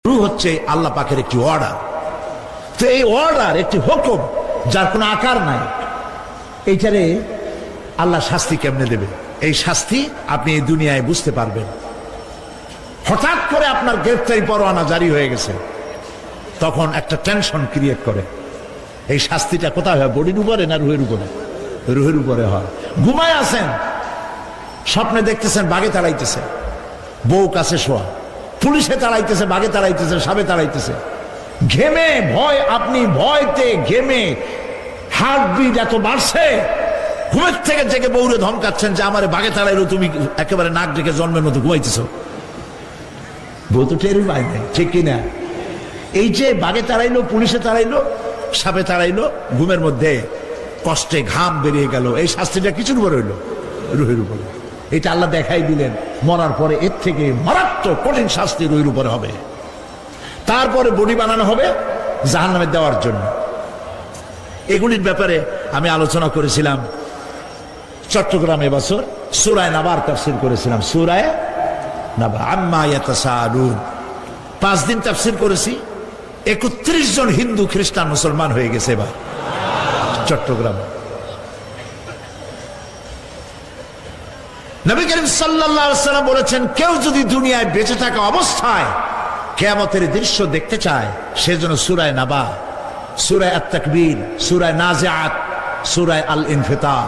রূহ হচ্ছে আল্লাহ পাকের একটি অর্ডার। তো এই অর্ডার একটি হুকুম, যার কোনো আকার নাই, এইটারে আল্লাহ শাস্তি কেমনে দেবে? এই শাস্তি আপনি এই দুনিয়ায় বুঝতে পারবেন। হঠাৎ করে আপনার গ্রেফতারি পরোয়ানা জারি হয়ে গেছে, তখন একটা টেনশন ক্রিয়েট করে। এই শাস্তিটা কোথায় হয়? বডির উপরে না রুহের উপরে? রুহের উপরে হয়। ঘুমায় আছেন, স্বপ্নে দেখতেছেন বাঘে তাড়াইতেছে, বউ কাছে শোয়া, পুলিশে তাড়াইতেছে, বাঘে তাড়াইতেছে, সাপে তাড়াইতেছে, ঘেমে ভয়, আপনি ভয়তে ঘেমে হার্টবিট এত বাড়ছে, ঘুমের থেকে জেগে বউরে ধমকাচ্ছেন যে আমারে বাঘে তাড়াইলো, তুমি একেবারে নাক ডেকে জন্মের মতো ঘুমাইতেছ। বউ তো টেরই পায় নাই, ঠিক কিনা? এই যে বাঘে তাড়াইলো, পুলিশে তাড়াইলো, সাপে তাড়াইলো, ঘুমের মধ্যে কষ্টে ঘাম বেরিয়ে গেল, এই শাস্তিটা কিছুর উপরে হইল? রুহের উপরে। এটা আল্লাহ দেখাই দিলেন, মরার পরে এর থেকে মারাত্মক কঠিন শাস্তি রুহের উপরে হবে। তারপরে বডি বানানো হবে জাহান্নামে দেওয়ার জন্য। এগুলির ব্যাপারে আমি আলোচনা করেছিলাম চট্টগ্রামে এবছর সূরায়ে নাবার তাফসীর করেছিলাম। সূরায়ে নাবা, আম্মা ইয়াতাসাআলুন, 5 দিন তাফসীর করেছি। 31 জন হিন্দু খ্রিস্টান মুসলমান হয়ে গেছে এবার চট্টগ্রামে। নবী করিম সাল্লাল্লাহু আলাইহি ওয়াসাল্লাম বলেছেন, কেউ যদি দুনিয়ায় বেঁচে থাকা অবস্থায় কিয়ামতের দৃশ্য দেখতে চায়, সেজন্য সূরায়ে নাবা, সূরায়ে আত-তাকবীর, সূরায়ে নাজিআত, সূরায়ে আল-ইনফিতার,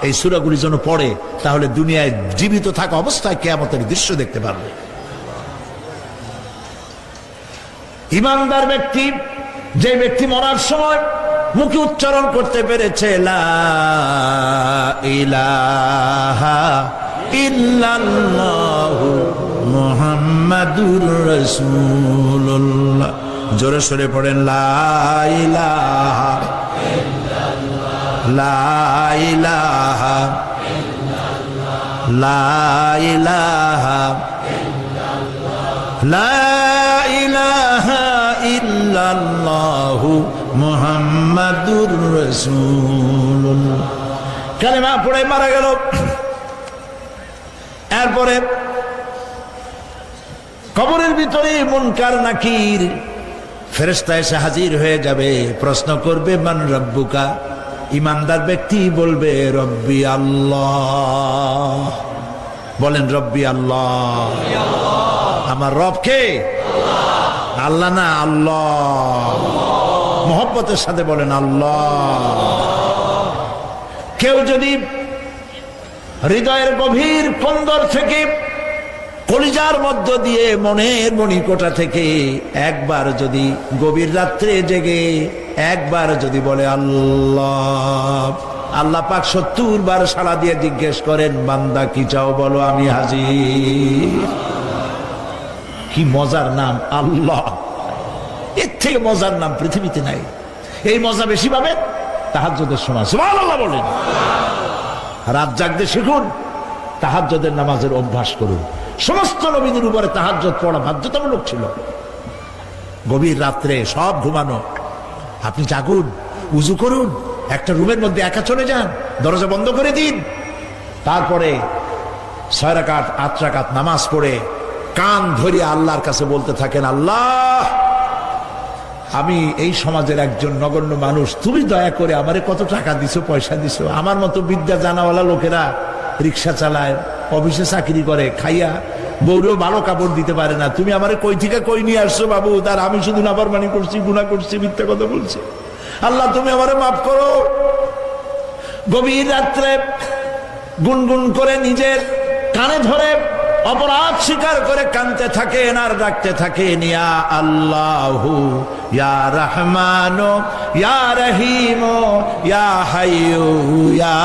এই সূরাগুলি যেন পড়ে, তাহলে দুনিয়ায় জীবিত থাকা অবস্থায় কিয়ামতের দৃশ্য দেখতে পারবে। ঈমানদার ব্যক্তি, যে ব্যক্তি মরার সময় মুখে উচ্চারণ করতে পেরেছে লা ইলাহা ইল্লাল্লাহু মুহাম্মাদুর রাসূলুল্লাহ, জোরে সরে পড়েন লা ইলাহা ইল্লাল্লাহ, লা ইলাহা ইল্লাল্লাহ, লা ইলাহা ইল্লাল্লাহ, লা ইলাহা ইল্লাল্লাহু মুহাম্মাদুর রাসূলুল্লাহ। কালেমা পড়ে মারা গেল। এরপরে কবরের ভিতরে মুনকার নাকির ফেরেশতা এসে হাজির হয়ে যাবে, প্রশ্ন করবে মান রব্বুকা। ঈমানদার ব্যক্তি বলবে রব্বি আল্লাহ। বলেন রব্বি আল্লাহ। আমার রব কে? আল্লাহ না, আল্লাহ। মোহব্বতের সাথে বলেন আল্লাহ। কেউ যদি হৃদয়ের গভীর কন্দর থেকে, কলিজার মধ্য দিয়ে, মনের মণিকোটা থেকে একবার যদি গভীর রাত্রে জেগে একবার যদি বলে আল্লাহ, আল্লাহ পাক 70 বার সাড়া দিয়ে জিজ্ঞেস করেন, বান্দা কি চাও বলো, আমি হাজির। কি মজার নাম আল্লাহ! এর থেকে মজার নাম পৃথিবীতে নাই। এই মজা বেশি পাবেন তাহাজ্জুদের সময়। সুবহানাল্লাহ বলেন। রাত জাগতে শিখুন, তাহাজ্জুদের নামাজের অভ্যাস করুন। সমস্ত নবীদের উপরে তাহাজ্জুদ পড়া বাধ্যতামূলক ছিল। গভীর রাত্রে সব ঘুমানো, আপনি জাগুন, উজু করুন, একটা রুমের মধ্যে একা চলে যান, দরজা বন্ধ করে দিন, তারপরে 6 রাকাত 8 রাকাত নামাজ পড়ে কান ধরিয়ে আল্লাহর কাছে বলতে থাকেন, আল্লাহ, আমি এই সমাজের একজন নগণ্য মানুষ, তুমি দয়া করে আমারে কত টাকা দিছো, পয়সা দিছো। আমার মতো বিদ্যা জানাওয়ালা লোকেরা রিক্সা চালায়, অফিসে চাকরি করে, খাইয়া বউরেও ভালো কাপড় দিতে পারে না। তুমি আমারে কই থেকে কই নিয়ে আসছো বাবু, তার আমি শুধু নাফরমানি করছি, গুনাহ করছি, মিথ্যা কথা বলছি। আল্লাহ তুমি আমারে মাফ করো। গভীর রাত্রে গুনগুন করে নিজের কানে ধরে অপরাধ স্বীকার করে কাঁদতে থাকেন আর ডাকতে থাকেন, ইয়া আল্লাহু ইয়া রহমানু ইয়া রহিমু ইয়া হাইয়ু ইয়া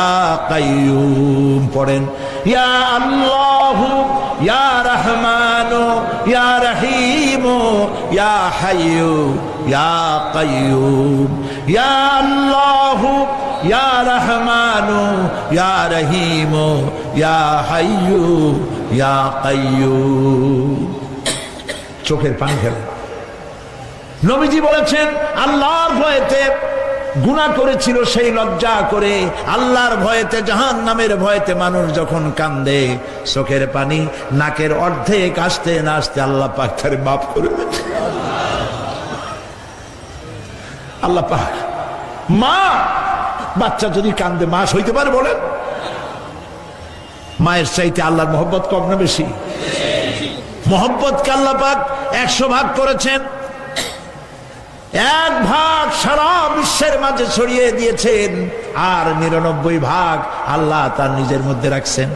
কাইয়ুম। পড়েন ইয়া আল্লাহু ইয়া রহমানু ইয়া রহিমু ইয়া হাইয়ু ইয়া কাইয়ুম, ইয়া আল্লাহু ইয়া রহমানু ইয়া রহিমু ইয়া হাইয়ু ইয়া কাইয়ুম। চোখের পানি ফেলে। নবীজি বলেছেন, আল্লাহর ভয়েতে গুনাহ করেছিল সেই লজ্জা করে, আল্লাহর ভয়েতে, জাহান্নামের ভয়েতে মানুষ যখন কান্দে, চোখের পানি নাকের অর্ধেক আসতে না আসতে আল্লাহ পাক তারে মাফ করে দেন। আল্লাহ পাক, মা বাচ্চা যদি কান্দে মা সইতে পারে বলেন? মায়ের চাইতে আল্লাহর মহব্বত কম না বেশি? মহব্বতকে আল্লাহ পাক 100 ভাগ করেছেন, 1 ভাগ সারা বিশ্বের মাঝে ছড়িয়ে দিয়েছেন, আর 99 ভাগ আল্লাহ তার নিজের মধ্যে রাখছেন।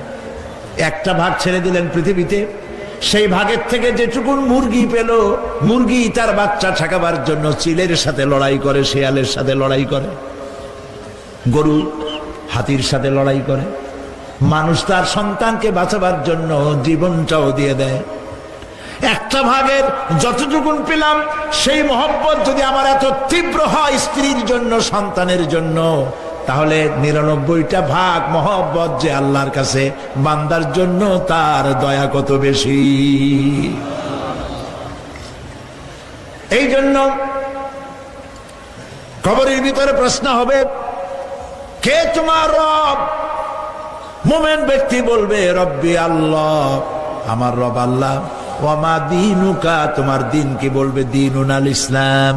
1টা ভাগ ছেড়ে দিলেন পৃথিবীতে, সেই ভাগের থেকে যেটুকুন মুরগি পেল, মুরগি তার বাচ্চা ঠেকাবার জন্য চিলের সাথে লড়াই করে, শেয়ালের সাথে লড়াই করে, গরু হাতির সাথে লড়াই করে, মানুষ তার সন্তানকে বাঁচাবার জন্য জীবনটাও দিয়ে দেয়। 1টা ভাগের যতটুকুন পেলাম, সেই মহব্বত যদি আমার এত তীব্র হয় স্ত্রীর জন্য, সন্তানের জন্য, তাহলে 99টা ভাগ মহব্বত যে আল্লাহর কাছে বান্দার জন্য, তার দয়া কত বেশি। এই জন্য কবরের ভিতরে প্রশ্ন হবে, কে তোমার রব? মুমিন ব্যক্তি বলবে, রব্বি আল্লাহ, আমার রব আল্লাহ। ওয়ামা দীনুকা, তোমার দিন কি? বলবে, দীনুনাল ইসলাম।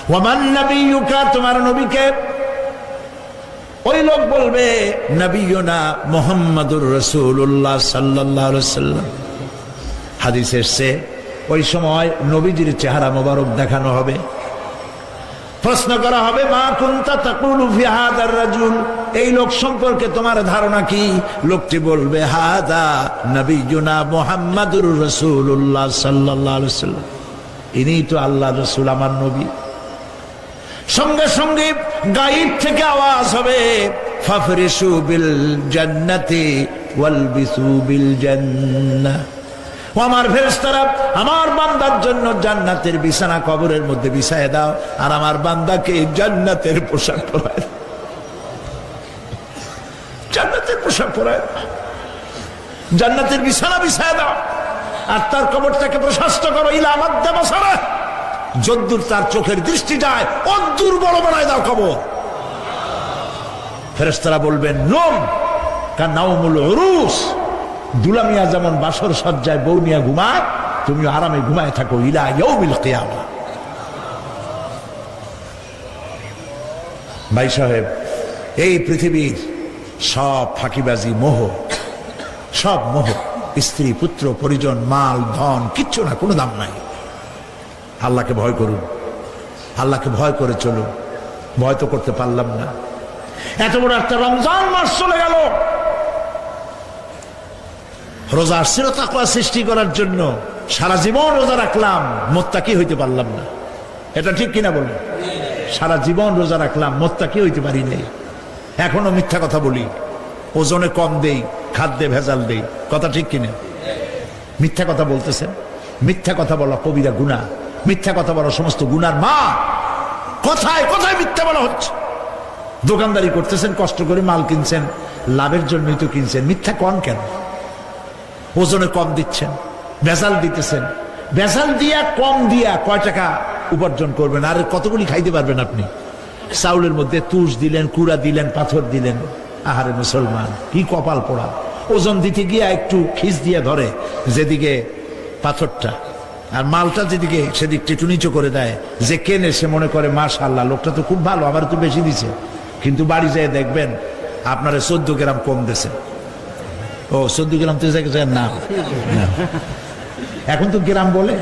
ওয়ামান নবিয়ুকা, তোমার নবীকে? ওই লোক বলবে, নবিয়ুনা মুহাম্মাদুর রাসূলুল্লাহ সাল্লাল্লাহু আলাইহি ওয়াসাল্লাম। হাদিসে এসেছে, ওই সময় নবীজির চেহারা মোবারক দেখানো হবে, প্রশ্ন করা হবে, মা কুনতা তাকুলু ফি হাদার রাজুল, এই লোক সম্পর্কে তোমার ধারণা কি? লোকটি বলবে, হাদা নবিয়ুনা মুহাম্মাদুর রাসূলুল্লাহ সাল্লাল্লাহু আলাইহি ওয়াসাল্লাম, ইনি তো আল্লাহর রাসূল, আমার নবী। সঙ্গে সঙ্গে গায়েব থেকে আওয়াজ হবে, ফাফরিশু বিল জান্নাতি ওয়ালবিসু বিল জান্নাহ। ও আমার ফেরেশতারা, আমার বান্দার জন্য জান্নাতের বিছানা কবরের মধ্যে বিছায় দাও, আর আমার বান্দাকে জান্নাতের পোশাক পরায়, জান্নাতের পোশাক পরায়, জান্নাতের বিছানা বিছায় দাও, আর তার কবরটাকে প্রশস্ত করো, ইলা মাদ্দা বাসারা, যদ্দূর তার চোখের দৃষ্টি যায় অদ্দূর বড় বানায় দাও কবর। ফেরেশতারা বলবেন, নোম কানাউমুল উরুস, দুলামিয়া যেমন বাসর সজ্জায় বউ নিয়া ঘুমায়, তুমি আরামে ঘুমায় থাকো, ইলা ইয়াউমিল কিয়ামা। ভাই সাহেব, এই পৃথিবীর সব ফাঁকিবাজি, মোহ, সব মোহ, স্ত্রী পুত্র পরিজন মাল ধন কিচ্ছু না, কোনো দাম নাই। আল্লাহকে ভয় করুন, আল্লাহকে ভয় করে চলুন। ভয় তো করতে পারলাম না, এত বড় একটা রমজান মাস চলে গেল, রোজা আসছিল তাকওয়া সৃষ্টি করার জন্য, সারা জীবন রোজা রাখলাম, মুত্তাকি হইতে পারলাম না। এটা ঠিক কিনা বলুন? সারা জীবন রোজা রাখলাম, মুত্তাকি হইতে পারি নাই। এখনো মিথ্যা কথা বলি, ওজনে কম দেই, খাদ্যে ভেজাল দেই, কথা ঠিক কিনা? মিথ্যা কথা বলতেছেন, মিথ্যা কথা বলা কবিরা গুনাহ, মিথ্যা কথা বলা সমস্ত গুনার মা। কথায় কথায় মিথ্যা বলা হচ্ছে। দোকানদারি করতেছেন, কষ্ট করে মাল কিনছেন, লাভের জন্যই তো কিনছেন, মিথ্যা কন কেন? ওজনে কম দিচ্ছেন, ভেজাল দিতেছেন, ভেজাল দিয়া কম দিয়া কয় টাকা উপার্জন করবেন? আর কতগুলি খাইতে পারবেন আপনি? চাউলের মধ্যে তুষ দিলেন, কুড়া দিলেন, পাথর দিলেন। আহারে মুসলমান, কি কপাল পোড়া! ওজন দিতে গিয়া একটু খিস দিয়ে ধরে যেদিকে পাথরটা, আর মালটা যেদিকে সেদিক একটু নিচু করে দেয়। যে কেনে সে মনে করে মাশাআল্লাহ, লোকটা তো খুব ভালো, আবার তো বেশি দিছে। কিন্তু বাড়ি যেয়ে দেখবেন আপনারা 14 গ্রাম কম দিছে। ও 14 গ্রাম তো না, এখন তো গ্রাম বলে,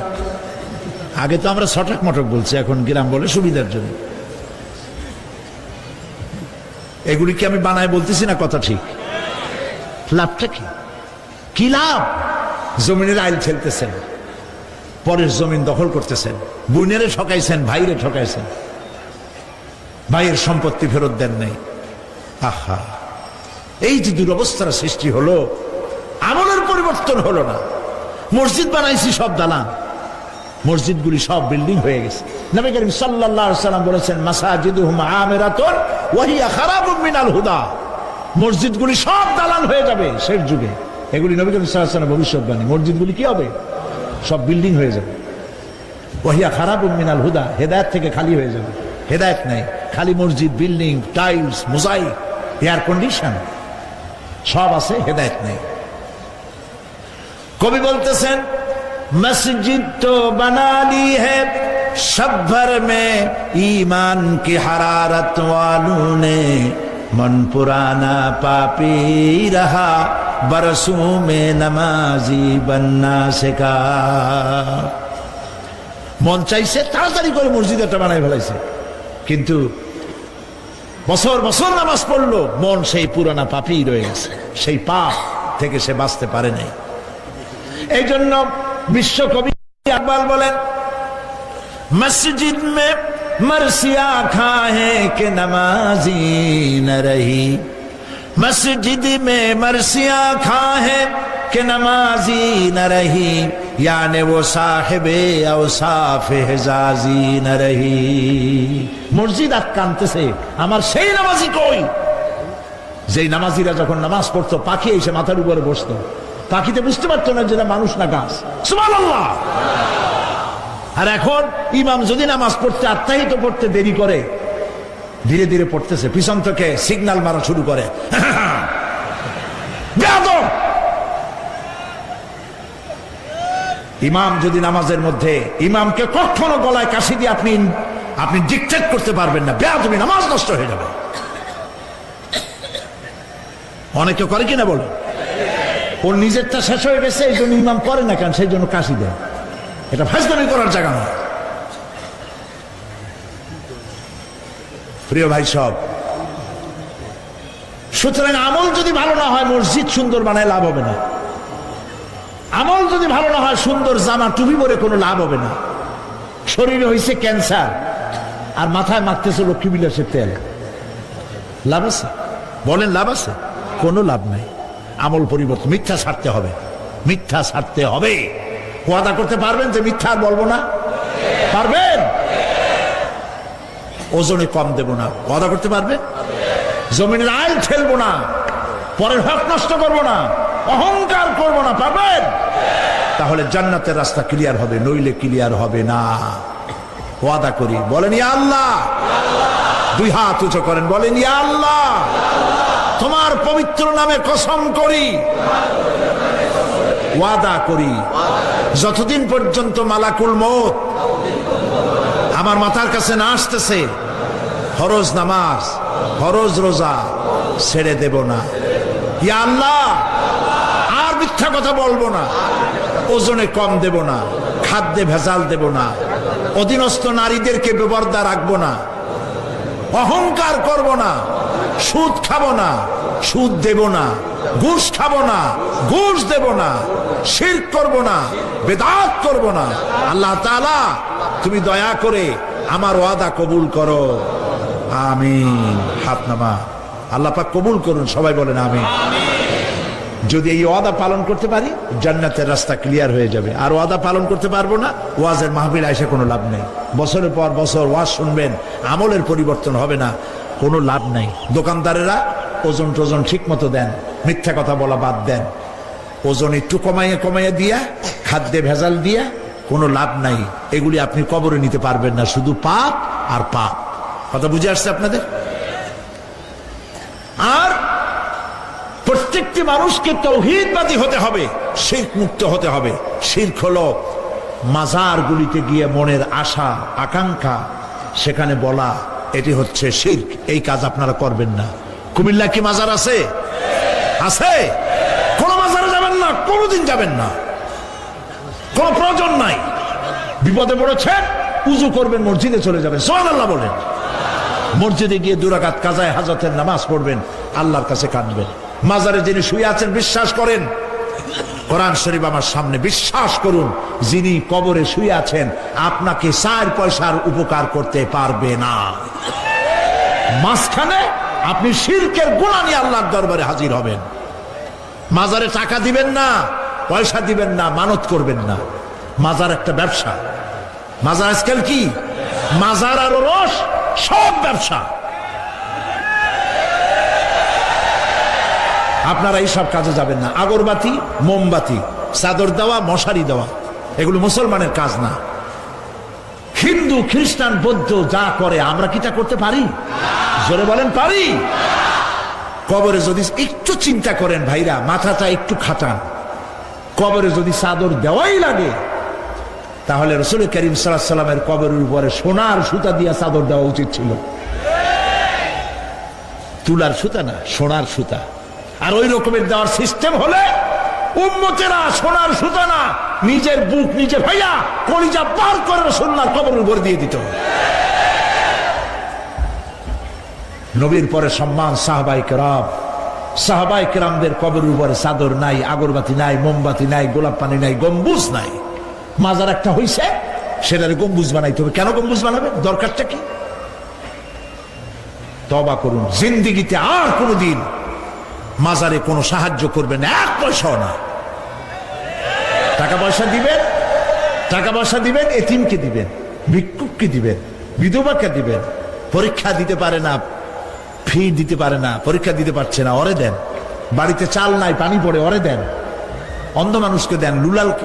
আগে তো আমরা ছটাক মটক বলছি, এখন গ্রাম বলে সুবিধার জন্য। এগুলি কি আমি বানায় বলতেছি না? কথা ঠিক। লাভটা কি? কি লাভ? জমিনের আইল ঠেলতেছেন, পরের জমিন দখল করতেছেন, বোনেরে ঠকাইছেন, ভাইরে ঠকাইছেন, ভাইয়ের সম্পত্তি ফেরত দেন নাই। আহা, এই যে দুরবস্থার সৃষ্টি হলো, আমলের পরিবর্তন হলো না। মসজিদ বানাইছি সব দালান, মসজিদগুলি সব বিল্ডিং হয়ে গেছে। নবী করিম সাল্লাল্লাহু আলাইহি ওয়াসাল্লাম বলেছেন, মাসাজিদুহুম আমিরাতুন ওয়া হিয়া খারাবুম মিনাল হুদা, মসজিদগুলি সব দালান হয়ে যাবে শেষ যুগে। এগুলি নবী করিম সাল্লাল্লাহু আলাইহি ওয়াসাল্লামের ভবিষ্যৎবাণী। মসজিদগুলি কি হবে? সব বিল্ডিং হয়ে যাবে। ওয়া হিয়া খারাবুম মিনাল হুদা, হেদায়েত থেকে খালি হয়ে যাবে। হেদায়েত নাই, খালি মসজিদ, building, tiles, mosaic, air condition সব আছে, হেদায়েত নেই। কবি বলতেছেন, मस्जिद तो बना ली है सब भर में ईमान की हरारत वालों ने मन पुराना पापी रहा बरसों में नमाजी बनना सिखा मन চাইছে তাড়াতাড়ি করে মসজিদ একটা বানাই ফেলাইছে কিন্তু বছর বছর নামাজ পড়লো মন সেই পুরানা পাপী রয়ে গেছে সেই পাপ থেকে সে বাঁচতে পারে নাই এই জন্য বিশ্বকবি ইকবাল বলেন मस्जिद में मरसिया खाए के नमाजी न रही मस्जिद में मरसिया खाए के नमाजी न रही यानी वो साहिबे औसाफ हिजाजी न रही मस्जिद আটকানতেছে আমার সেই নামাজি কই যেই নামাজিরা যখন নামাজ পড়তো পাখি এসে মাথার উপরে বসতো পাখিতে বুঝতে পারতো না যেটা মানুষ না গাছ সুবহানাল্লাহ আর এখন ইমাম যদি নামাজ পড়তে আত্মাহিত পড়তে দেরি করে ধীরে ধীরে পড়তেছে পিছন থেকে সিগন্যাল মারা শুরু করে ইমাম যদি নামাজের মধ্যে ইমামকে কখনো গলায় কাশি দিয়ে আপনি ডিকটেট করতে পারবেন না বেয়াদবি নামাজ নষ্ট হয়ে যাবে অনেকে করে কিনা বলো ওর নিজেরটা শেষ হয়ে গেছে এই জন্য ইমাম করে না কেন সেই জন্য কাশি দেয় এটা ফাজলামি করার জায়গা নয় প্রিয় ভাই সব সুতরাং আমল যদি ভালো না হয় মসজিদ সুন্দর বানায় লাভ হবে না আমল যদি ভালো না হয় সুন্দর জামা টুপি পরে কোনো লাভ হবে না শরীরে হয়েছে ক্যান্সার আর মাথায় মাখতেছে লক্ষ্মী বিলাসের তেল লাভ আছে বলেন লাভ আছে কোনো লাভ নাই আমল পরিবর্তন মিথ্যা ছাড়তে হবে মিথ্যা ছাড়তে হবে ওয়াদা করতে পারবেন যে মিথ্যা আর বলবো না পারবেন ওজনে কম দেব না ওয়াদা করতে পারবেন জমিনের আইল ঠেলবো না পরের হক নষ্ট করবো না অহংকার করবো না পারবেন তাহলে জান্নাতের রাস্তা ক্লিয়ার হবে নইলে ক্লিয়ার হবে না ওয়াদা করি বলেন ইয়া আল্লাহ দুই হাত উঁচু করেন বলেন ইয়া আল্লাহ তোমার পবিত্র নামে কসম করি ওয়াদা করি যতদিন পর্যন্ত মালাকুল মউত আমার মাথার কাছে না আসতেছে ফরজ নামাজ ফরজ রোজা ছেড়ে দেব না ইয়া আল্লাহ আর মিথ্যা কথা বলবো না ওজনে কম দেব না খাদ্যে ভেজাল দেব না অধীনস্থ নারীদেরকে বেপরদা রাখবো না অহংকার করব না সুদ খাবো না সুদ দেব না ঘুষ খাবো না ঘুষ দেব না শিরক করব না বেদাত করব না আল্লাহ তাআলা তুমি দয়া করে আমার ওয়াদা কবুল করো আমিন হাত নামা আল্লাহ পাক কবুল করুন সবাই বলেন আমিন যদি এই ওয়াদা পালন করতে পারি জান্নাতের রাস্তা ক্লিয়ার হয়ে যাবে আর ওয়াদা পালন করতে পারবো না ওয়াজের মাহফিল আইসা কোনো লাভ নেই বছরের পর বছর ওয়াজ শুনবেন আমলের পরিবর্তন হবে না কোনো লাভ নাই দোকানদারেরা ওজন টোজন ঠিক মতো দেন মিথ্যা কথা বলা বাদ দেন ওজন একটু কমাইয়ে দিয়া খাদ্যে ভেজাল দিয়া কোনো লাভ নাই এগুলি আপনি কবরে নিতে পারবেন না শুধু পাপ আর পাপ কথা বুঝে আসছে আপনাদের আর প্রত্যেকটি মানুষকে তাওহীদবাদী হতে হবে শিরক মুক্ত হতে হবে শিরক হলো মাজারগুলিতে গিয়ে মনের আশা আকাঙ্ক্ষা সেখানে বলা এটি হচ্ছে শিরক এই কাজ আপনারা করবেন না কুমিল্লা কি মাজার আছে আছে কোন মাজারে যাবেন না কোনদিন যাবেন না কোন প্রয়োজন নাই বিপদে পড়েছেন উযু করবেন মসজিদে চলে যাবেন সুবহানাল্লাহ বলেন মসজিদে গিয়ে 2 রাকাত কাজায়ে হাজতের নামাজ পড়বেন আল্লাহর কাছে কাঁদবেন মাজারে যিনি শুয়ে আছেন বিশ্বাস করেন কোরআন শরীফ আমার সামনে বিশ্বাস করুন যিনি কবরে শুয়ে আছেন আপনাকে 4 পয়সার উপকার করতে পারবে না মাঝখানে আপনি শিরকের গুনাহ নিয়ে আল্লাহর দরবারে হাজির হবেন মাজারে টাকা দিবেন না পয়সা দিবেন না মানত করবেন না মাজার একটা ব্যবসা মাজার আজকাল কি মাজার আর রস সব ব্যবসা আপনারা এইসব কাজে যাবেন না আগরবাতি মোমবাতি চাদর দেওয়া মশারি দেওয়া এগুলো মুসলমানের কাজ না হিন্দু খ্রিস্টান বৌদ্ধ যা করে আমরা কি তা করতে পারি জোরে বলেন পারি কবরে যদি একটু চিন্তা করেন ভাইরা মাথাটা একটু খাটান কবরে যদি চাদর দেওয়াই লাগে তাহলে রাসূল করিম সাল্লাল্লাহু আলাইহি ওয়াসাল্লামের কবরের উপরে সোনার সুতা দিয়ে চাদর দেওয়া উচিত ছিল, তুলার সুতা না, সোনার সুতা। আর ওই রকমের দেওয়ার সিস্টেম হলে উম্মতেরা সোনার সুতা না, নিজের বুক নিজে ভাইয়া কলিজা পার করে রাসূলুল্লাহর কবরের উপর দিয়ে দিত। নবীর পরে সম্মান সাহাবায়ে কেরাম, সাহাবায়ে কেরামদের কবরের উপরে চাদর নাই, আগরবাতি নাই, মোমবাতি নাই, গোলাপ পানি নাই, গম্বুজ নাই। মাজার একটা হইছে, সেটারে গম্বুজ বানাইতে হবে। কেন গম্বুজ বানাবে? দরকারটা কি? তওবা করুন, জিন্দেগিতে আর কোনোদিন মাজারে কোনো সাহায্য করবেন, এক পয়সাও না। টাকা পয়সা দিবেন, টাকা পয়সা দিবেন, এতিমকে দিবেন, ভিক্ষুককে দিবেন, বিধবাকে দিবেন। পরীক্ষা দিতে পারে না, ফি দিতে পারে না, পরীক্ষা দিতে পারছে না, ওরে দেন। বাড়িতে চাল নাই, পানি পড়ে, ওরে দেন। অন্ধ মানুষকে দেন,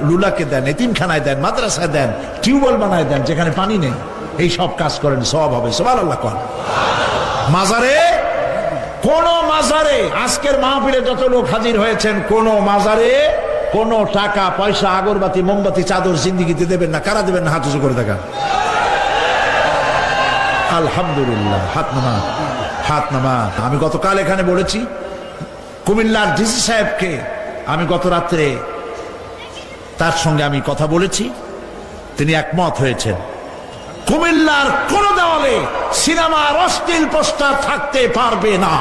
লুলাকে দেন, এতিমখানায় দেন, মাদ্রাসায় দেন, টিউবওয়েল বানায় দেন যেখানে পানি নেই। এই সব কাজ করেন, সওয়াব হবে। সুবহানাল্লাহ কোন মাজারে, কোন মাজারে, আজকের মাহফিলে যত লোক হাজির হয়েছেন, কোন মাজারে কোন টাকা পয়সা, আগরবাতি, মোমবাতি, চাদর জিন্দেগিতে দেবেন না। কারা দেবেন না? হাত উঁচু করে দেখান। আলহামদুলিল্লাহ, হাত নামা, হাত নামা। আমি গতকাল এখানে বলেছি, কুমিল্লার ডিসি সাহেবকে আমি গত রাত্রে তার সঙ্গে আমি কথা বলেছি, তিনি একমত হয়েছেন। কুমিল্লার কোন দেওয়ালে সিনেমার অশ্লীল পোস্টার থাকতে পারবে না।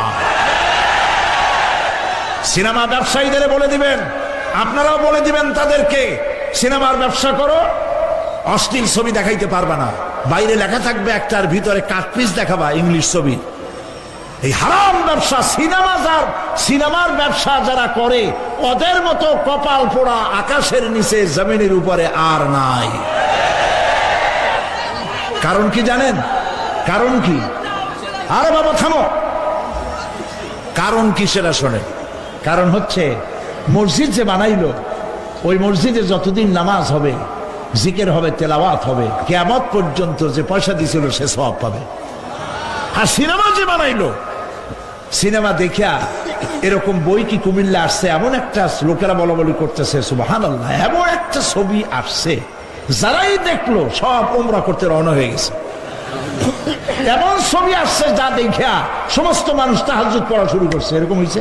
সিনেমা ব্যবসায়ীদের বলে দিবেন, আপনারাও বলে দিবেন তাদেরকে, সিনেমার ব্যবসা করো, অশ্লীল ছবি দেখাইতে পারবে না। বাইরে লেখা থাকবে একটার, ভিতরে কাটপিস দেখাবা ইংলিশ ছবি। এই হারাম ব্যবসা, সিনেমার ব্যবসা যারা করে, ওদের মতো কপাল পোড়া আকাশের নিচে জমিনের উপরে আর নাই। কারণ কি জানেন? কারণ কি? আরে বাবা থামো, কারণ কি সেটা শোনেন। কারণ হচ্ছে, মসজিদ যে বানাইলো, ওই মসজিদে যতদিন নামাজ হবে, জিকির হবে, তেলাওয়াত হবে, কিয়ামত পর্যন্ত যে পয়সা দিছিল সে সওয়াব পাবে। আর সিনেমা যে বানাইলো, সিনেমা দেখিয়া এরকম বই কি কুমিল্লা আসছে? এমন একটা লোকেরা বলা বলি করতেছে, সুবহানাল্লাহ, এমন একটা ছবি আসছে, যারাই দেখলো সব উমরা করতে রওনা হয়ে গেছে। এমন ছবি আসছে যা দেখিয়া সমস্ত মানুষ তাহাজ্জুদ পড়া শুরু করছে। এরকম হয়েছে।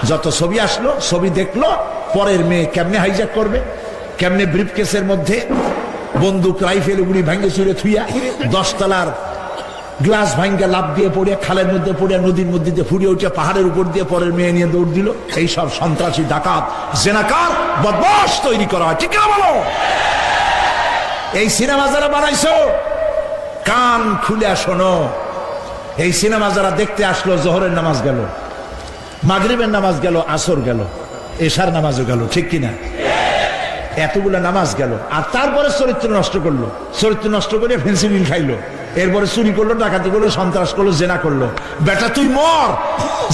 যত ছবি আসলো, ছবি দেখলো, পরের মেয়ে কেমনে হাইজ্যাক করবে, কেমনে ব্রিফকেসের মধ্যে বন্দুক, রাইফেল, গুলি ভাঙ্গে চুরে থুইয়া 10 তলার গ্লাস ভাঙ্গা লাভ দিয়ে পড়িয়া, খালের মধ্যে পড়িয়া, নদীর মধ্যে দিয়ে ফুরিয়ে উঠিয়া, পাহাড়ের উপর দিয়ে পরের মেয়ে নিয়ে দৌড় দিল। এই সব সন্ত্রাসী, ডাকাত, জেনাকার, বদমাশ তৈরি করা হয়। ঠিক না বলো? এই সিনেমা যারা বানাইছো, কান খুলে শোনো, এই সিনেমা যারা দেখতে আসলো, জোহরের নামাজ গেল, মাগরিবের নামাজ গেল, আসর গেল, এশার নামাজও গেল, ঠিক কিনা? এতগুলা নামাজ গেল, আর তারপরে চরিত্র নষ্ট করলো। চরিত্র নষ্ট করে ফেন্সিডিল খাইলো, এরপরে চুরি করলো, ডাকাতি করলো, সন্ত্রাস করলো, জেনা করলো। বেটা তুই মর,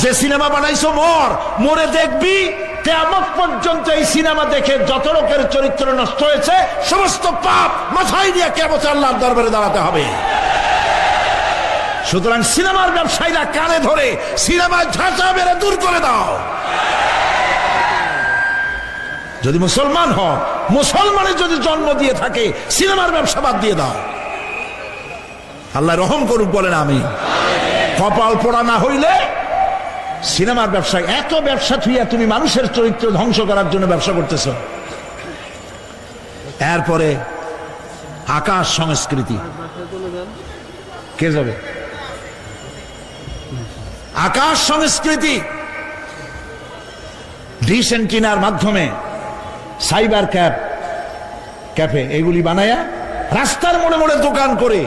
যে সিনেমা বানাইছো মর, মরে দেখবি কিয়ামত পর্যন্ত এই সিনেমা দেখে যত লোকের চরিত্র নষ্ট হয়েছে, সমস্ত পাপ মাথায় দিয়ে কিয়ামতে আল্লাহর দরবারে দাঁড়াতে হবে। সুতরাং সিনেমার ব্যবসায়ীরা কানে ধরে সিনেমার ঝাঁচা মেরে দূর করে দাও। যদি মুসলমান হও, মুসলমানের যদি জন্ম দিয়ে থাকে, সিনেমার ব্যবসা বাদ দিয়ে দাও। আল্লাহ রহম করুক, বলেন আমি। কপাল পোড়া না হইলে সিনেমার ব্যবসা, এত ব্যবসা থুইয়া তুমি মানুষের চরিত্র ধ্বংস করার জন্য ব্যবসা করতেছ। এরপরে আকাশ সংস্কৃতি, কে যাবে? আকাশ সংস্কৃতি ডিশ এন্টিনার মাধ্যমে, সাইবার ক্যাফে এগুলি বানায়া রাস্তার মোড়ে মোড়ে দোকান করে,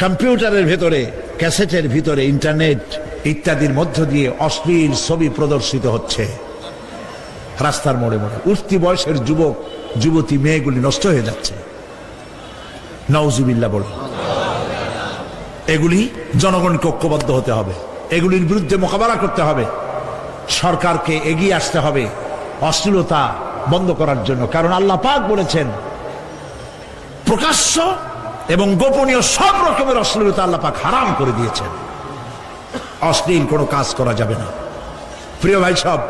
কম্পিউটারের ভেতরে, ক্যাসেটের ভিতরে, ইন্টারনেট ইত্যাদির মধ্য দিয়ে অশ্লীল ছবি প্রদর্শিত হচ্ছে রাস্তার মোড়ে মোড়ে। উঠতি বয়সের যুবক যুবতী মেয়েগুলি নষ্ট হয়ে যাচ্ছে। নাউজুবিল্লাহ বল। এগুলি জনগণকে ঐক্যবদ্ধ হতে হবে, এগুলির বিরুদ্ধে মোকাবেলা করতে হবে। সরকারকে এগিয়ে আসতে হবে অশ্লীলতা বন্ধ করার জন্য। কারণ আল্লাহ পাক বলেছেন, প্রকাশ্য এবং গোপনীয় সব রকমের অশ্লীলতা আল্লাহ পাক হারাম করে দিয়েছেন। অশ্লীল কোনো কাজ করা যাবে না। প্রিয় ভাই সব,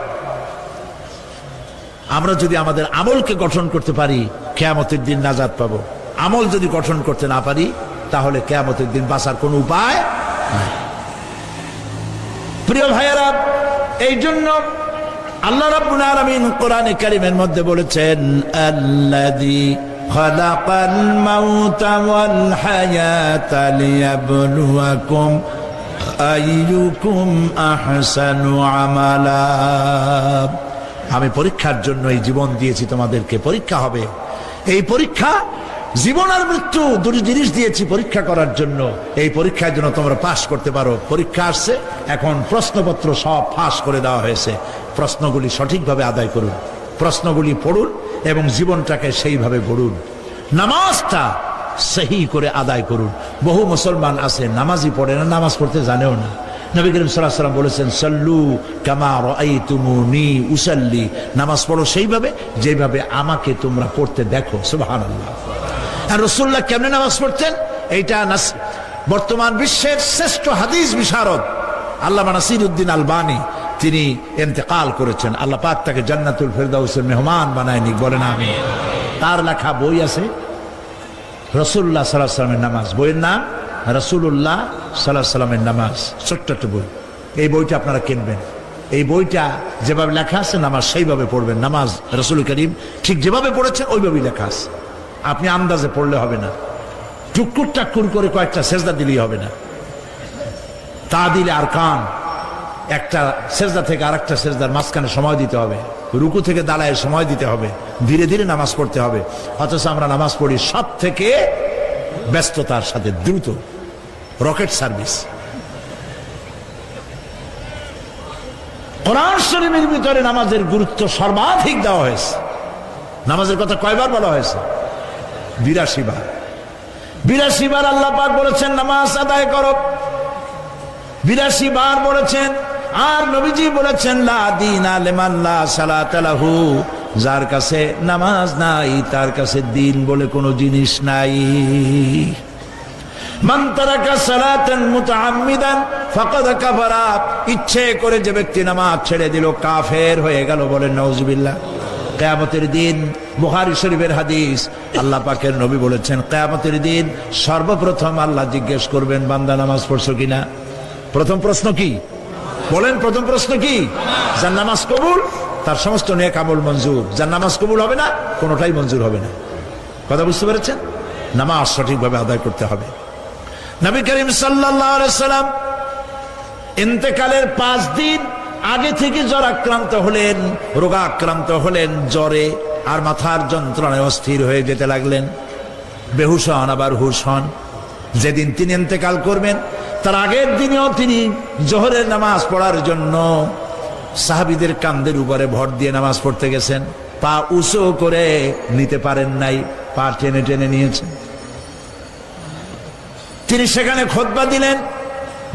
আমরা যদি আমাদের আমলকে গঠন করতে পারি, কিয়ামতের দিন নাজাত পাবো। আমল যদি গঠন করতে না পারি তাহলে কিয়ামতের দিন বাঁচার কোনো উপায় নাই। প্রিয় ভাইয়েরা, এই জন্য আল্লাহ রাব্বুল আলামিন কোরআনে কারীমের মধ্যে বলেছেন, আল্লাযী খালাকাল মাউতা ওয়াল হায়াতা লিয়াবলুয়াকুম আইয়ুকুম আহসানু আমালা। আমি পরীক্ষার জন্য এই জীবন দিয়েছি, তোমাদেরকে পরীক্ষা হবে। এই পরীক্ষা, জীবন আর মৃত্যু দুটি জিনিস দিয়েছি পরীক্ষা করার জন্য। এই পরীক্ষার জন্য তোমরা পাস করতে পারো। পরীক্ষা আসছে, এখন প্রশ্নপত্র সব ফাঁস করে দেওয়া হয়েছে। প্রশ্নগুলি সঠিকভাবে আদায় করুন, প্রশ্নগুলি পড়ুন এবং জীবনটাকে সেইভাবে গড়ুন। নামাজটা সহি করে আদায় করুন। বহু মুসলমান আছে নামাজই পড়ে না, নামাজ পড়তে জানেও না। নবী করিম সাল্লাল্লাহু আলাইহি ওয়াসাল্লাম বলেছেন, সাল্লু কামা রাআইতুমুনি উসাল্লি, নামাজ পড়ো সেইভাবে যেভাবে আমাকে তোমরা পড়তে দেখো। সুবহানাল্লাহ। আর রাসূলুল্লাহ কেমনে নামাজ পড়তেন, এইটা বর্তমান বিশ্বের শ্রেষ্ঠ হাদিস বিশারদ আল্লামা নাসিরউদ্দিন আলবানী তিনি ইন্তেকাল করেছেন। আল্লাহ পাক তাকে জান্নাতুল ফেরদাউসের মেহমান বানায় নিক, বলেন আমিন। তার লেখা বই আছে রাসূলুল্লাহ সাল্লাল্লাহু আলাইহি ওয়াসাল্লামের নামাজ, বইয়ের নাম রাসূলুল্লাহ সাল্লাল্লাহু আলাইহি ওয়াসাল্লামের নামাজ, ছোট্ট একটা বই। এই বইটা আপনারা কিনবেন। এই বইটা যেভাবে লেখা আছে নামাজ সেইভাবে পড়বেন। নামাজ রাসূল করিম ঠিক যেভাবে পড়েছেন ওইভাবেই লেখা আছে। আপনি আন্দাজে পড়লে হবে না, টুকুর টাক্কুর করে কয়েকটা সেজদা দিলেই হবে না। তা দিলে আর কান, একটা সেজদা থেকে আর একটা সেজদার মাঝখানে সময় দিতে হবে, রুকু থেকে দাঁড়ায় সময় দিতে হবে, ধীরে ধীরে নামাজ পড়তে হবে। অথচ আমরা নামাজ পড়ি সব থেকে ব্যস্ততার সাথে, দ্রুত, রকেট সার্ভিস। কোরআন শরীফের ভিতরে নামাজের গুরুত্ব সর্বাধিক দেওয়া হয়েছে। নামাজের কথা কয়বার বলা হয়েছে? 82 বার। 82 বার আল্লাহ পাক বলেছেন নামাজ আদায় করো, 82 বার বলেছেন। আর নবীজি বলেছেন, লা দীনা লিমান লা সালাতা লাহু, যার কাছে নামাজ নাই তার কাছে দিন বলে কোনো জিনিস নাই। মান তারাকা সালাতান মুতাআম্মিদান ফাকাদ কাফারা, ইচ্ছে করে যে ব্যক্তি নামাজ ছেড়ে দিল কাফের হয়ে গেল, বলেন নাউজুবিল্লাহ। কিয়ামতের দিন, বুখারী শরীফের হাদিস, আল্লাহ পাকের নবী বলেছেন, কিয়ামতের দিন সর্বপ্রথম আল্লাহ জিজ্ঞেস করবেন, বান্দা নামাজ পড়ছো কিনা। প্রথম প্রশ্ন কি বলেন? প্রথম প্রশ্ন কি? যার নামাজ কবুল তার সমস্ত নেক আমল মঞ্জুর, যার নামাজ কবুল হবে না কোনোটাই মঞ্জুর হবে না। কথা বুঝতে পেরেছেন? নামাজ সঠিকভাবে আদায় করতে হবে। নবী করিম সাল্লাল্লাহু আলাইহি সাল্লাম ইন্তেকালের 5 দিন আগে থেকে জ্বর আক্রান্ত হলেন, রোগাক্রান্ত হলেন, জ্বরে আর মাথার যন্ত্রণায় অস্থির হয়ে যেতে লাগলেন। বেহুশ হন, আবার হুশ হন। যেদিন তিনি ইন্তেকাল করবেন তার আগের দিনেও তিনি জোহরের নামাজ পড়ার জন্য সাহাবীদের কাঁধের উপরে ভর দিয়ে নামাজ পড়তে গেছেন। পা উঁচু করে নিতে পারেন নাই, পা টেনে টেনে নিয়েছেন। তিনি সেখানে খুতবা দিলেন,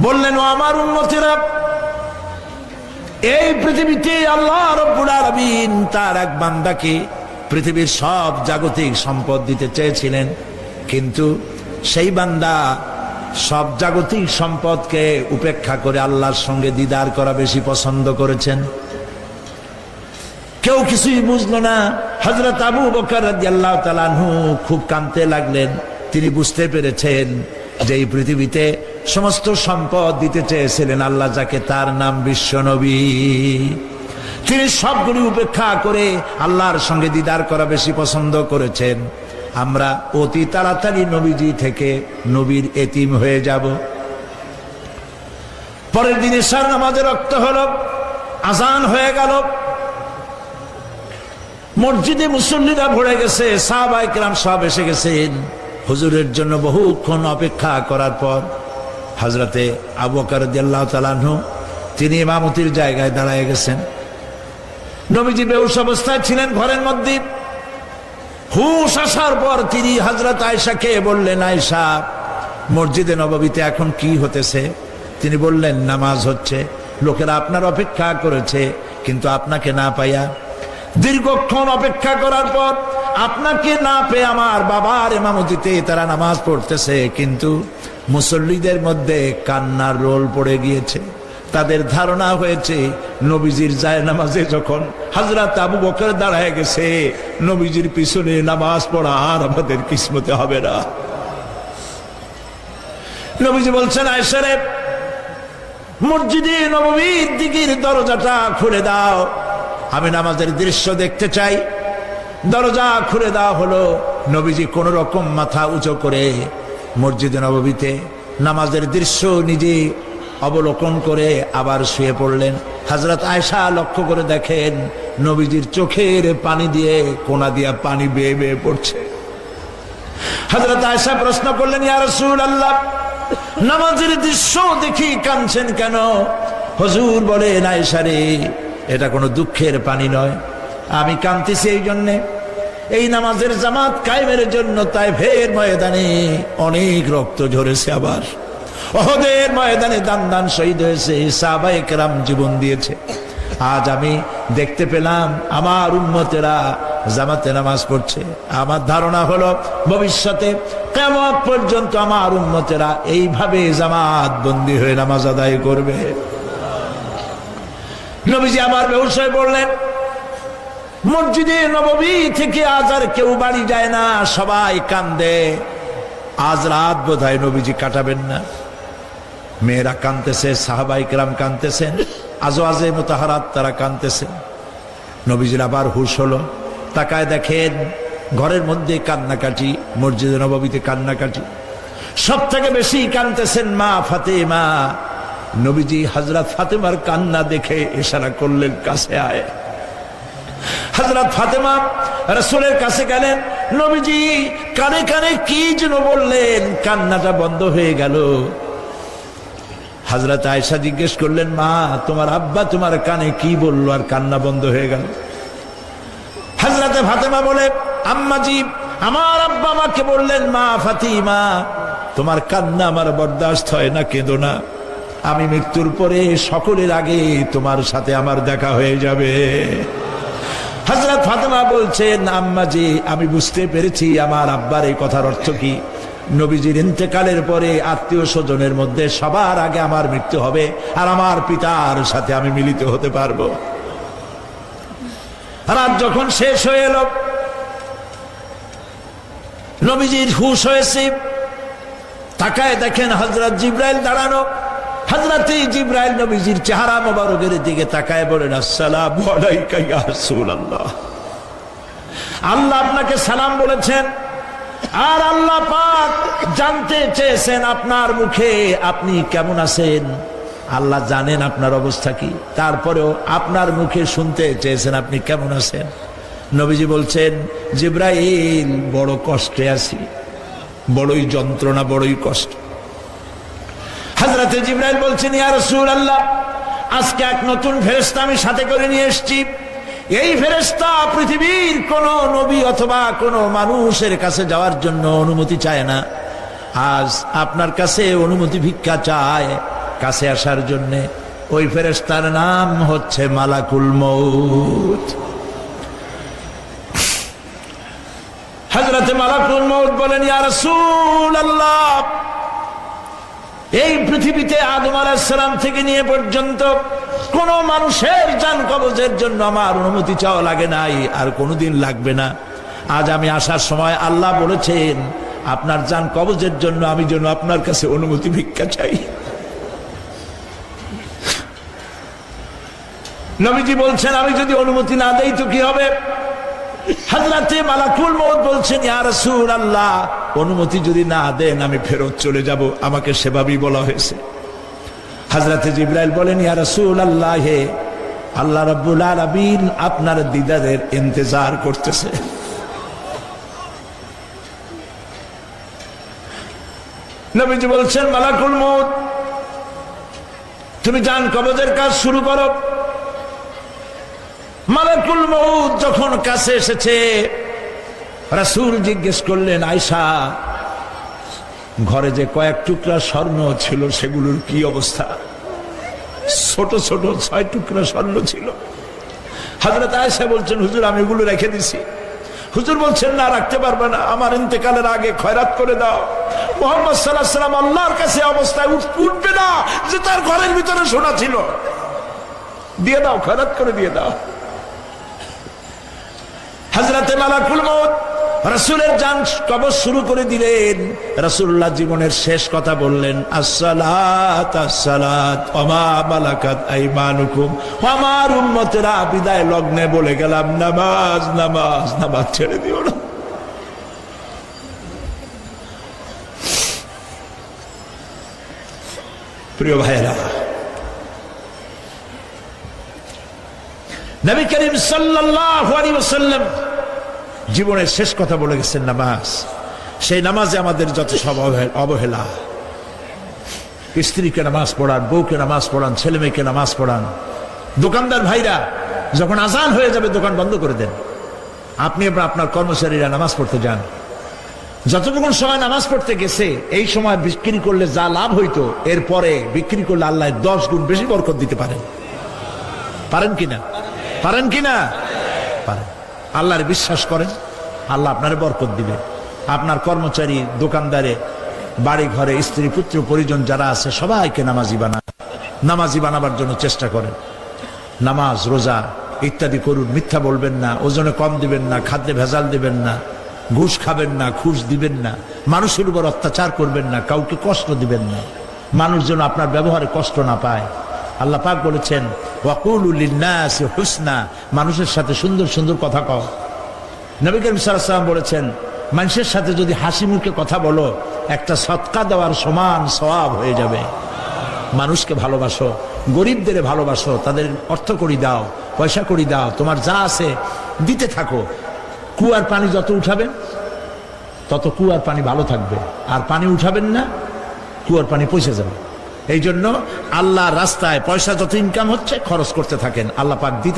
বললেন, ও আমার উম্মতেরা, এই পৃথিবীতে আল্লাহ রাব্বুল আলামিন তার এক বান্দাকে পৃথিবীর সব জাগতিক সম্পদ দিতে চেয়েছিলেন, কিন্তু সেই বান্দা সব জাগতিক সম্পদকে উপেক্ষা করে আল্লাহর সঙ্গে দিদার করা বেশি পছন্দ করেছেন। কেউ কিছুই বুঝলো না। হযরত আবু বকর রাদিয়াল্লাহু তাআলা আনহু খুব কাঁদতে লাগলেন। তিনি বুঝতে পেরেছেন যে এই পৃথিবীতে সমস্ত সম্পদ দিতে চেয়েছিলেন আল্লাহ যাকে, তার নাম বিশ্বনবী। তিনি সবগুলি উপেক্ষা করে আল্লাহর সঙ্গে দিদার করা বেশি পছন্দ করেছেন। আমরা অতি তাড়াতাড়ি নবীজি থেকে নবীর এতিম হয়ে যাব। পরের দিন ইশার নামাজের রক্ত হলো, আজান হয়ে গেল, মসজিদে মুসল্লিরা ভরে গেছে, সাহাবায়ে কেরাম সব এসে গেছেন। হুজুরের জন্য বহুক্ষণ অপেক্ষা করার পর হযরতে আবু বকর রাদিয়াল্লাহু তাআলা আনহু তিনি ইমামতির জায়গায় দাঁড়ায় গেছেন। নবীজি বেহুশ অবস্থায় ছিলেন ঘরের মধ্যে। হুশ আসার পর তিনি হযরত আয়েশাকে বললেন, আয়েশা, মসজিদে নববীতে এখন কি হতেছে? তিনি বললেন, নামাজ হচ্ছে। লোকেরা আপনার অপেক্ষা করেছে, কিন্তু আপনাকে না পাইয়া, দীর্ঘক্ষণ অপেক্ষা করার পর আপনাকে না পেয়ে আমার বাবার ইমামতিতে তারা নামাজ পড়তেছে, কিন্তু মুসল্লিদের মধ্যে কান্নার রোল পড়ে গিয়েছে। তাদের ধারণা হয়েছে নবীজির জায়নামাজে যখন হযরত আবু বকর দাঁড়ায় গেছে, নবীজির পিছনে নামাজ পড়া আর আমাদের কিসমতে হবে না। নবীজি বলছেন, আয়েশা রে, মসজিদে নববীর দিকের দরজাটা খুলে দাও, আমি নামাজের দৃশ্য দেখতে চাই। দরজা খুলে দেওয়া হলো। নবীজি কোন রকম মাথা উঁচু করে মসজিদে নববীতে নামাজের দৃশ্য নিজে অবলোকন করে আবার শুয়ে পড়লেন। হযরত আয়েশা লক্ষ্য করে দেখেন নবীজির চোখের পানি দিয়ে কোনা দিয়া পানি বেয়ে বেয়ে পড়ছে। হযরত আয়েশা প্রশ্ন করলেন, ইয়া রাসূলুল্লাহ, নামাজের দৃশ্য দেখি কাঁদছেন কেন? হুজুর বলেন, আয়েশা রে, এটা কোনো দুঃখের পানি নয়, আমি কাঁদতেছি এই জন্যে, এই নামাজের জামাত কায়েমের জন্য তায়েফের ময়দানে অনেক রক্ত ঝরেছে, আবার উহুদের ময়দানে দান দান শহীদ হয়েছে, সাহাবায়ে কেরাম জীবন দিয়েছে। আজ আমি দেখতে পেলাম আমার উম্মতেরা জামাতে নামাজ পড়ছে। আমার ধারণা হলো ভবিষ্যতে কিয়ামত পর্যন্ত আমার উম্মতেরা এইভাবে জামাত বন্দী হয়ে নামাজ আদায় করবে। নবীজি আবার বেহুশ হয়ে পড়লেন। মসজিদে নববী থেকে আজ আর কেউ বাড়ি যায় না, সবাই কান্দে। আজ রাত বোধহয় নবীজি কাটাবেন না। মেয়েরা কাঁদতেছে, সাহাবায়ে কেরাম কাঁদতেছেন, আজওয়াজে মুতাহারাত তারা কাঁদতেছেন। নবীজির আবার হুঁশ হলো, তাকায় দেখেন ঘরের মধ্যে কান্নাকাটি, মসজিদে নববীতে কান্নাকাটি। সব থেকে বেশি কাঁদতেছেন মা ফাতেমা। নবীজি হযরত ফাতেমার কান্না দেখে ইশারা করলেন, কাছে আয়। হযরত ফাতেমা রাসূলের কাছে গেলেন। নবীজি কানে কানে কি যেন বললেন, কান্নাটা বন্ধ হয়ে গেল। হযরত আয়েশা জিজ্ঞেস করলেন, মা, তোমার আব্বা তোমার কানে কি বললো আর কান্না বন্ধ হয়ে গেল? হযরতে ফাতেমা বলে, আম্মাজি, আমার আব্বা আমাকে বললেন, মা ফাতিমা, তোমার কান্না আমার বরদাস্ত হয় না, কেঁদো না, আমি মৃত্যুর পরে সকলের আগে তোমার সাথে আমার দেখা হয়ে যাবে। হযরত ফাতেমা বলছেন, আম্মাজি, আমি বুঝতে পেরেছি আমার আব্বার এই কথার অর্থ কি। নবীজির ইন্তেকালের পরে আত্মীয় স্বজনের মধ্যে সবার আগে আমার মৃত্যু হবে, আর আমার পিতার সাথে আমি মিলিত হতে পারবো। রাত যখন শেষ হয়ে এলো, নবীজির হুঁশ হয়েছে, তাকায় দেখেন হযরত জিবরাইল দাঁড়ানো। হযরত জিবরাইল নবীজির চেহারা মোবারকের দিকে তাকায় বলেন, আসসালামু আলাইকা ইয়া রাসূলুল্লাহ। আল্লাহ আপনাকে সালাম বলেছেন, আর আল্লাহ পাক জানতে চেয়েছেন আপনার মুখে আপনি কেমন আছেন। আল্লাহ জানেন আপনার অবস্থা কি, তারপরেও আপনার মুখে শুনতে চেয়েছেন আপনি কেমন আছেন। নবীজি বলছেন, জিবরাইল, বড় কষ্টে আছি, বড়ই যন্ত্রণা, বড়ই কষ্ট। হযরতে জিবরাইল বলছেন, ইয়া রাসূলুল্লাহ, আজকে এক নতুন ফেরেশতা আমি সাথে করে নিয়ে এসেছি। এই ফেরেশতা পৃথিবীর কোন নবী অথবা কোন মানুষের কাছে যাওয়ার জন্য অনুমতি চায় না। আজ আপনার কাছে অনুমতি ভিক্ষা চায় কাছে আসার জন্য। ওই ফেরেশতার নাম হচ্ছে মালাকুল মউত। হযরতে মালাকুল মউত বলেন, ইয়া রাসূলুল্লাহ, এই পৃথিবীতে আদম আলাইহিস সালাম থেকে নিয়ে পর্যন্ত কোন মানুষের জান কবজের জন্য আমার অনুমতি চাওয়া লাগে নাই, আর কোনোদিন লাগবে না। আজ আমি আসার সময় আল্লাহ বলেছেন আপনার জান কবজের জন্য আমি যেন আপনার কাছে অনুমতি ভিক্ষা চাই। নবীজি বলছেন, আমি যদি অনুমতি না দেই তো কি হবে? হযরতে মালাকুল মউত বলছেন, ইয়া রাসূলুল্লাহ, অনুমতি যদি না দেন আমি ফেরত চলে যাব, আমাকে সেভাবেই বলা হয়েছে। হযরতে জিবরাইল বলেন, ইয়া রাসূলুল্লাহ, হে আল্লাহ রাব্বুল আলামিন আপনার দিদারের ইন্তজার করতেছে। নবীজি বলছেন, মালাকুল মউত, তুমি জান কবজের কাজ শুরু করো। মালাকুল মউত যখন কাছে এসেছে, রাসূল জিজ্ঞেস করলেন, আয়েশা, ঘরে যে কয়েক টুকরা স্বর্ণ ছিল সেগুলোর কি অবস্থা? ছোট ছোট 6 টুকরা স্বর্ণ ছিল। হযরত আয়েশা বলছেন, হুজুর, আমি এগুলো রেখে দিছি। হুজুর বলছেন না, রাখতে পারবে না, আমার ইন্তেকালের আগে খয়রাত করে দাও। মুহাম্মদ সাল্লাল্লাহু আলাইহি ওয়াসাল্লাম আল্লাহর কাছে অবস্থায় উঠবে না যে তার ঘরের ভিতরে সোনা ছিল, দিয়ে দাও, খয়রাত করে দিয়ে দাও। হযরতে মালাকুল মউত রাসূলের জান কবজ শুরু করে দিলেন। রাসূলুল্লাহ জীবনের শেষ কথা বললেন, আসসালাত আসসালাত ওয়া মা মালাকাত আইমানুকুম। আমার উম্মতেরা, বিদায় লগ্নে বলে গেলাম, নামাজ নামাজ নামাজ ছেড়ে দিও না। প্রিয় ভাইরা, নবী করিম সাল্লাল্লাহু আলাইহি ওয়াসাল্লাম জীবনের শেষ কথা বলে গেছেন নামাজ। সেই নামাজে আমাদের যত সব অবহেলা, স্ত্রীকে নামাজ পড়ান, বউকে নামাজ পড়ান, ছেলে মেয়েকে নামাজ পড়ান। দোকানদার ভাইরা, যখন আজান হয়ে যাবে দোকান বন্ধ করে দেন, আপনি আপনার কর্মচারীরা নামাজ পড়তে যান। যতটুকু সময় নামাজ পড়তে গেছে, এই সময় বিক্রি করলে যা লাভ হইতো, এরপরে বিক্রি করলে আল্লাহ 10 গুণ বেশি বরকত দিতে পারেন। পারেন কিনা? পারেন কিনা? পারেন। আল্লাহর বিশ্বাস করেন, আল্লাহ আপনার বরকত দিবে। আপনার কর্মচারী, দোকানদারে, বাড়ি ঘরে স্ত্রী পুত্র পরিজন যারা আছে সবাইকে নামাজি বানাবার জন্য চেষ্টা করেন। নামাজ রোজা ইত্যাদি করুন। মিথ্যা বলবেন না, ওজনে কম দিবেন না, খাদ্যে ভেজাল দিবেন না, ঘুষ খাবেন না, ঘুষ দিবেন না, মানুষের উপর অত্যাচার করবেন না, কাউকে কষ্ট দিবেন না, মানুষ যেন আপনার ব্যবহারে কষ্ট না পায়। আল্লাহ পাক বলেছেন, ওয়াকুলু লিন্নাসি হুসনা, মানুষের সাথে সুন্দর সুন্দর কথা কও। নবী করিম সাল্লাল্লাহু আলাইহি ওয়াসাল্লাম বলেছেন, মানুষের সাথে যদি হাসি মুখে কথা বলো, একটা সদকা দেওয়ার সমান সওয়াব হয়ে যাবে। মানুষকে ভালোবাসো, গরিবদের ভালোবাসো, তাদের অর্থ করি দাও, পয়সা করি দাও, তোমার যা আছে দিতে থাকো। কুয়ার পানি যত উঠাবেন তত কুয়ার পানি ভালো থাকবে, আর পানি উঠাবেন না, কুয়ার পানি পয়সা যাবে। এই জন্য আল্লাহর রাস্তায় পয়সা যত ইনকাম হচ্ছে খরচ করতে থাকেন, আল্লাহ পাক দিতে